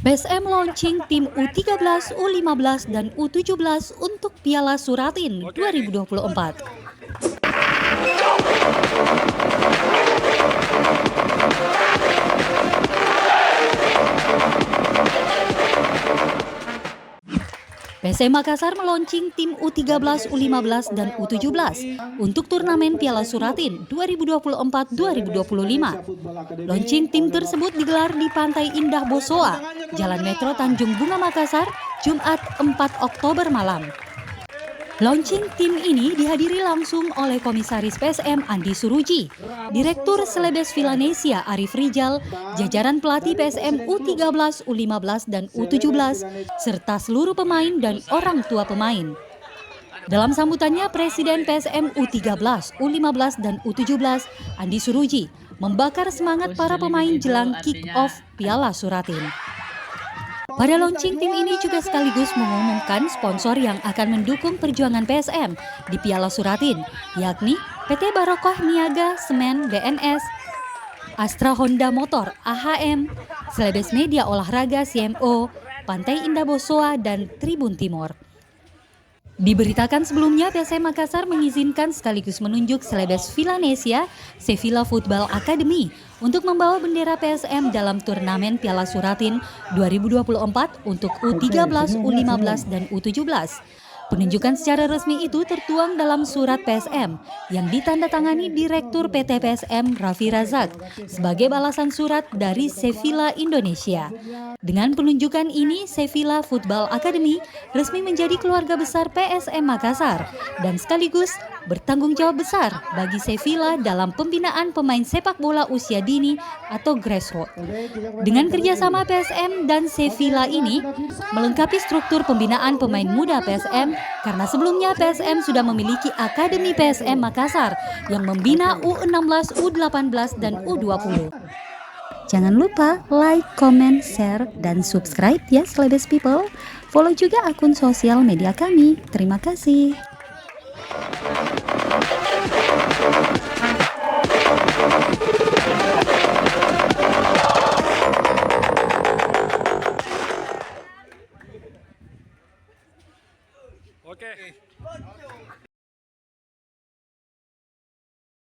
PSM launching tim U13, U15, dan U17 untuk Piala Suratin 2024. PSM Makassar meluncing tim U13, U15, dan U17 untuk turnamen Piala Suratin 2024-2025. Launching tim tersebut digelar di Pantai Indah Bosowa, Jalan Metro Tanjung Bunga Makassar, Jumat 4 Oktober malam. Launching tim ini dihadiri langsung oleh Komisaris PSM Andi Suruji, Direktur Selebes Villanesia Arif Rijal, jajaran pelatih PSM U13, U15, dan U17, serta seluruh pemain dan orang tua pemain. Dalam sambutannya, Presiden PSM U13, U15, dan U17, Andi Suruji, membakar semangat para pemain jelang kick-off Piala Suratin. Pada launching tim ini juga sekaligus mengumumkan sponsor yang akan mendukung perjuangan PSM di Piala Suratin, yakni PT Barokah Niaga Semen BNS, Astra Honda Motor AHM, Selebes Media Olahraga CMO, Pantai Indah Bosowa, dan Tribun Timur. Diberitakan sebelumnya, PSM Makassar mengizinkan sekaligus menunjuk Selebes Villanesia Sevilla Football Academy untuk membawa bendera PSM dalam turnamen Piala Suratin 2024 untuk U13, U15, dan U17. Penunjukan secara resmi itu tertuang dalam surat PSM yang ditandatangani Direktur PT PSM Raffi Razak sebagai balasan surat dari Sevilla Indonesia. Dengan penunjukan ini, Sevilla Football Academy resmi menjadi keluarga besar PSM Makassar dan sekaligus bertanggung jawab besar bagi Sevilla dalam pembinaan pemain sepak bola usia dini atau grassroots. Dengan kerjasama PSM dan Sevilla ini melengkapi struktur pembinaan pemain muda PSM, karena sebelumnya PSM sudah memiliki Akademi PSM Makassar yang membina U16, U18, dan U20. Jangan lupa like, comment, share, dan subscribe ya Selebes People. Follow juga akun sosial media kami. Terima kasih.